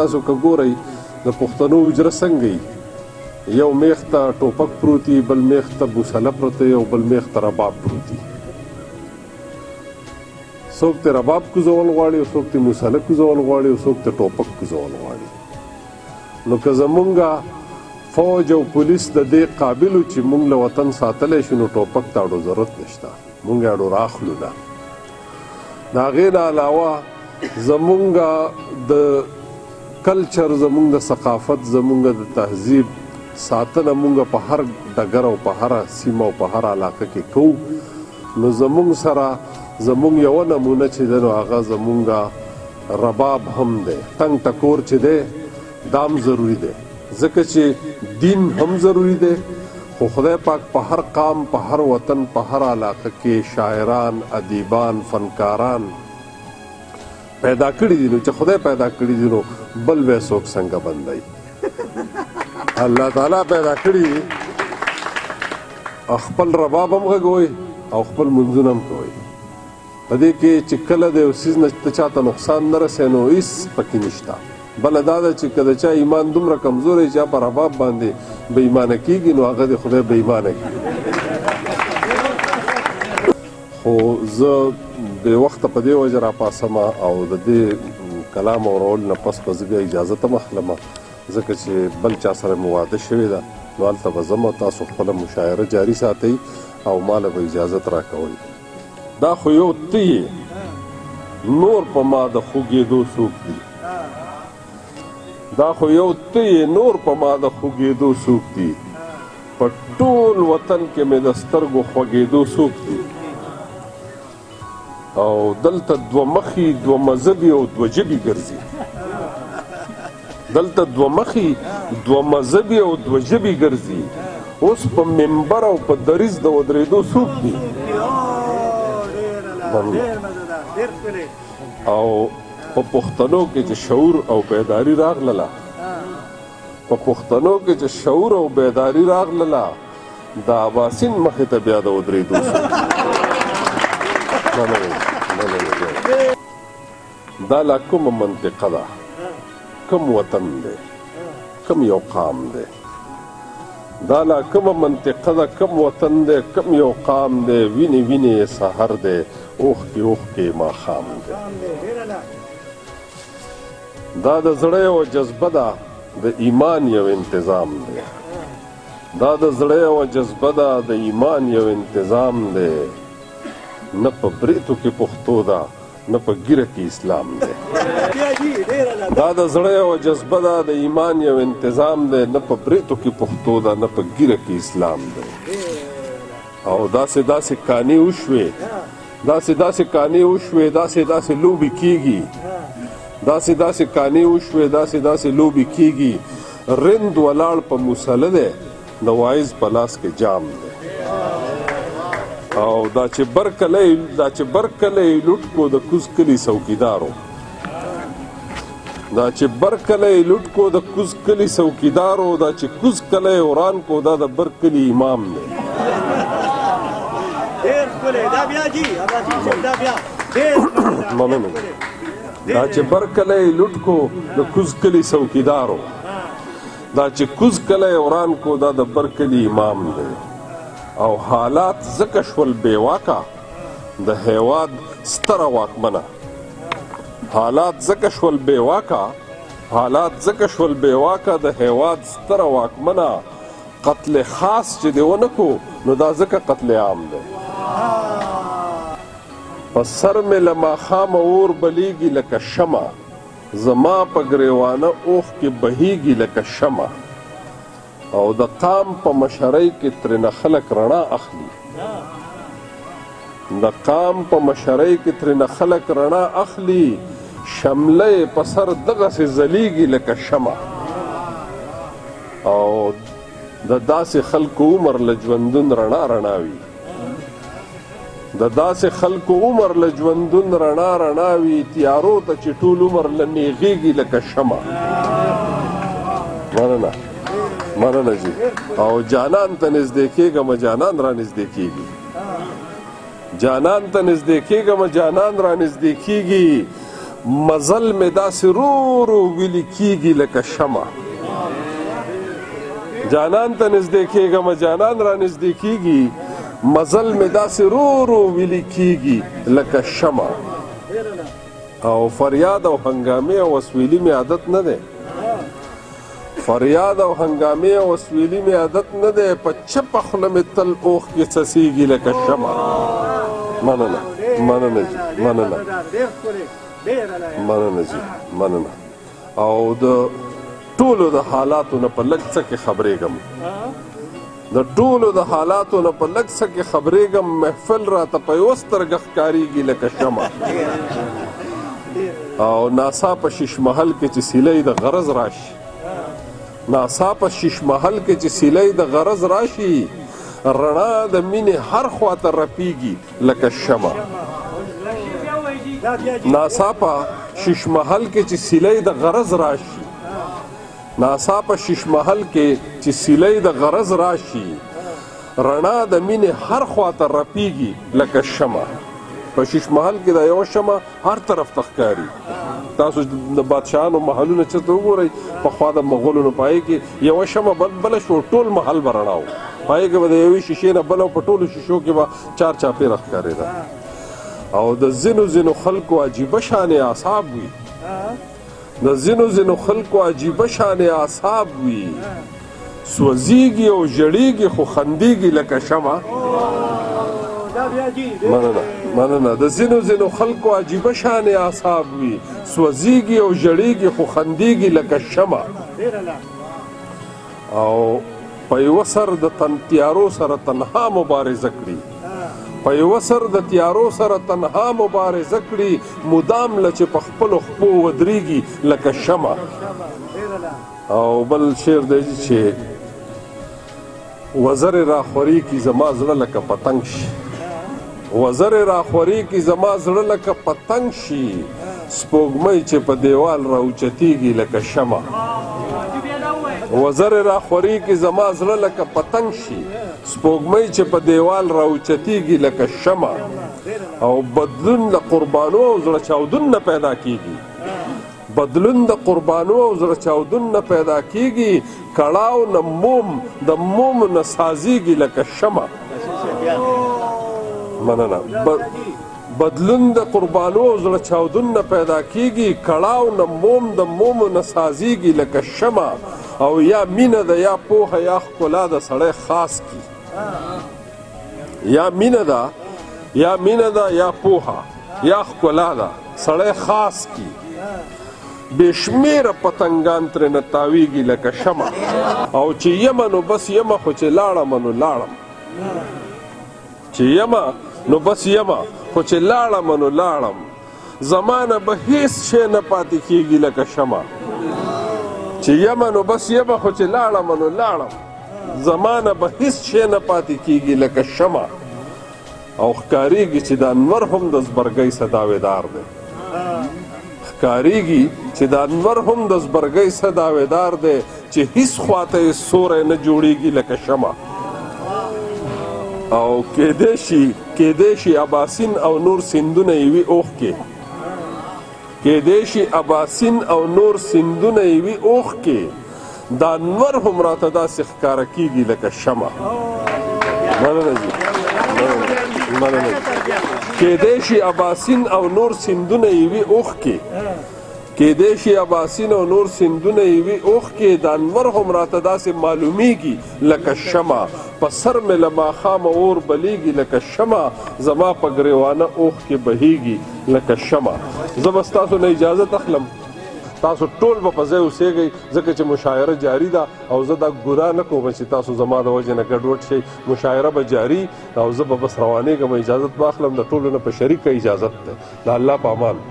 تاسو که ګورئ د پښتنو حجره څنګه وي، یو میخ ته ټوپک پروت وي، بل میخ ته بوسله پرته وي او بل میخ ته رباب پروت وي. څوک ترې رباب کوزول غواړي او څوک ترې موسله کوزول غواړي او څوک ترې ټوپک کوزول غواړي. نو که زمونږ فوج او پولیس د دې قابل و چې مونږ له وطن ساتلی شو، نو ټوپک ته اړو ضرورت نشته، مونږ اړو راخلو نه. د هغې نه علاوه زمونږ د کلچر، زمونږ د ثقافت، زمونږ د تهذیب ساتنه مونږ په هر ډګر او په هره سیمه او په هر علاقه کې کوو. نو زمونږ سره زمونږ یوه نمونه چې دی نو هغه زمونږ رباب هم دی. ټنګ ټکور چې دی دا هم ضروري دی، ځکه چې دین هم ضروري دی، خو خدای پاک په هر قام، په هر وطن، په هر علاقه کې شاعران، ادیبان، فنکاران پیدا کړي دي. نو چې خدای پیدا کړي دي نو بل به څوک څنګه بندوي؟ الله تعالی پیدا کړي خپل رباب هم غږوئ او خپل منځونه هم کوئ. په دې کې چې کله د یو څیز نه چاته نقصان نه رسوي نو هېڅ پکې نشته. بله دا ده چې که د چا ایمان دومره کمزوری چې په رباب باندې بې ایمانه کېږي نو هغه د خدای بې ایمانه کېږي. خو زه بې وخته په دې وجه راپاڅم او د دې کلام اورولو نه پس به زه بیا اجازه ته اخلم، ځکه چې بل چا سره مې واده شوې ده. نو هلته به ځم، تاسو خپله مشاعره جاري ساتئ او ماله به اجازت راکوئ. دا خو یو ته یې، نور په ما د خوږېدو څوک دي؟ دا خو یو ته یې، نور په ما د خوږېدو څوک دي؟ په ټول وطن کې مې د سترګو خوږېدو څوک دي؟ او دلته دوه مخي، دوه مذهبي او دوه ژبې ګرځي. دلته دوه مخي، دوه مذهبي او دوه ژبې ګرځي. اوس په منبر او په دریځ د ودرېدو څوک دي؟ او په پښتنو کې چې شعور او بیداري راغلله، په پښتنو کې چې شعور او بیداري راغلله، د اباسین مخې ته بیا د ودرېدو څوک دي؟ دا لا کومه منطقه ده، کوم وطن دی، کوم یو قام دی؟ دا لا کومه منطقه ده، کوم وطن دی، کوم یو قام دی؟ وینې وینې سحر دی، اوښکې اوښکې ماښام دی. دا د زړه یوه جذبه ده، د ایمان یو انتظام دی. دا د زړه یوه جذبه ده، د ایمان یو انتظام دی. نه په بریتو کې پښتو ده، نه په ګیره کې اسلام دی. دا د زړه یوه جذبه ده، د ایمان یو انتظام دی. نه په بریتو کې پښتو ده، نه په ګیره کې اسلام دی. او داسې داسې کانې وشوې، داسې داسې کانې وشوې، داسې داسې لوبې کېږي، داسې داسې کانې وشوې، داسې داسې لوبې کېږي. رند ولاړ په موسله دی، د وایز په لاس کې جام دی. او دا چې برکلی لوټ کو د کوز کلي څوکیدارو، دا چې برکلی لوټ کو د کوز کلي څوکیدارو، دا چې کوز کلی وران کو دا د برکلي امام دی. مننه. دا چې برکلی لوټ کو د کوز کلي څوکیدارو، دا چې کوز کلی وران کو دا د برکلي امام دی. او حالات ځکه شول بېواکه د هیواد ستره واکمنه، حالات ځکه شول بېواکه، حالات ځکه شول بېواکه د هیواد ستره واکمنه. قتل خاص چې دی ونه کو نو دا ځکه قتل عام دی. په سر مې له ماښامه اور بلیږي لکه شمع، زما په ګریوانه اوښکې بهیږي لکه شمع. او د قام په مشرۍ کې ترېنه خلک رڼا اخلي، د قام په مشرۍ کې ترېنه خلک رڼا اخلي. شمله یې په سر دغسې ځلیږي لکه شمع. او د داسې خلکو عمر له ژوندون رڼا رڼا وي، د داسې خلکو عمر له ژوندون رڼا رڼا وي. تیارو ته چې ټول عمر له نیغېږي لکه شمع. مننه مننه جی. او جانان ته نږدې کېږم، جانان را نږدې کېږي، جانان ته نږدې کېږم، جانان را نږدې کېږي. مزل مې داسې رو رو ویلې کیږي لکه شمع جانان ته نږدې کېږم جانان را نږدې کېږي مزل مې داسې رو رو ویلې کېږي لکه شمع او فریاد او هنګامې او وسویلي مې عادت نه دی فریاد او هنګامې او وسویلي مې عادت نه دی په چپه خوله مې تل اوښکې څڅېږي لکه شمع مننه مننه جي مننه مننه جي مننه او د ټولو د حالاتو نه په لږ څه کې خبرېږم د ټولو د حالاتو نه په لږ څه کې خبرېږم محفل راته په یوه سترګه ښکارېږي لکه شمع او ناڅاپه شیش محل کې چې سیلی د غرض راشي ناڅاپه شیش محل کې چې سیلی د غرض راشي رڼا د مینې هر خواته رپیږي لکه شمع ناڅاپه شیش محل کې چې سیلی د غرض راشي ناڅاپه شیش محل کې چې سیلی د غرض راشي رڼا د مینې هر خواته رپیږي لکه شمع په شیش محل کې دا یوه شمع هر طرف ته ښکاري تاسو د بادشاهانو محلونه چېرته وګورئ پخوا د مغولو په هغې کې یوه شمع بله شو ټول محل به رڼا و په هغې کې به د یوې شیشې نه بله په ټولو شیشو کې به چار چاپېره ښکارېده او د ځینو خلکو عجیبه شانې اعصاب وي د ځینو خلکو عجیبه شانې اعصاب وي سوځېږي او ژړېږي خو خندېږي لکه شمع مننه د ځینو خلکو عجیبه شانې اعصاب وي سوځېږي او ژړېږي خو خندېږي لکه شمع او په یوه سر د تیارو سره تنها مبارزه کړي په یوه سر د تیارو سره تنها مبارزه کړي مدام له چې په خپلو خپو ودرېږي لکه شمع او بل شعر دی چې وزر راخوري کی زما زړه لکه پتنګ شي وزر راخوري کی زما زړه لکه پتنګ شي سپوږمۍ چې په دیوال راوچتېږي لکه شمع وزر راخوري کی زما زړه لکه پتنګ شي سپوږمۍ چې په دیوال راوچتېږي لکه شمع او بدلون د قربانو او زړه چاودون نه پیدا کېږي بدلون د قربانو او زړه چاودون نه پیدا کېږي کړاو نه موم د موم نه سازېږي لکه شمع مننه بدلون د قربانو او زړه چاودون نه پیدا کېږي کړاو نه موم د موم نه سازېږي لکه شمع او یا مینه ده یا پوهه یا ښکلا د سړی خاص کی یا مینه ده یا پوهه یا ښکلا ده سړی خاص کی بې شمېره پتنګان ترېنه تاویږي لکه شمع او چې یمه نو بس یمه خو چې لاړمه نو لاړم چې یمه نو بس یمه خو چې لاړمه نو لاړم زمانه به هیڅ شی نه پاتې کېږي لکه شمع چې یمه نو بس یمه خو چې لاړمه نو لاړم زمانه به هیڅ شی نه پاتې کېږي لکه شمع او ښکارېږي چې د انور هم د زبرګۍ څه داویدار دی ښکارېږي چې د انور هم د زبرګۍ څه داویدار دی چې هیڅ خواته یې سوری نه جوړېږي لکه شمع او کېدی شي اباسین او نور سیندونه یې وي اوښکې کېدی شي اباسین او نور سیندونه یې وي اوښکې د انور هم راته داسې ښکاره کېږي لکه شمع مننه جي کېدی شي اباسین او نور سیندونه یې وي اوښکې کېدی شي اباسین او نور سیندونه یې وي اوښکې د انور هم راته داسې معلومیږي لکه شمع په سر مې له ماښامه اور بلیږي لکه شمع زما په ګریوانه اوښکې بهیږي لکه شمع زه به ستاسو نه اجازت اخلم تاسو ټول به په ځای اوسېږئ ځکه چې مشاعره جاري ده او زه دا ګناه نه کوم چې تاسو زما د وجې نه ګډوډ شئ مشاعره به جاري او زه به بس روانېږم اجازت به اخلم د ټولو نه په شریکه اجازت دی د الله په امان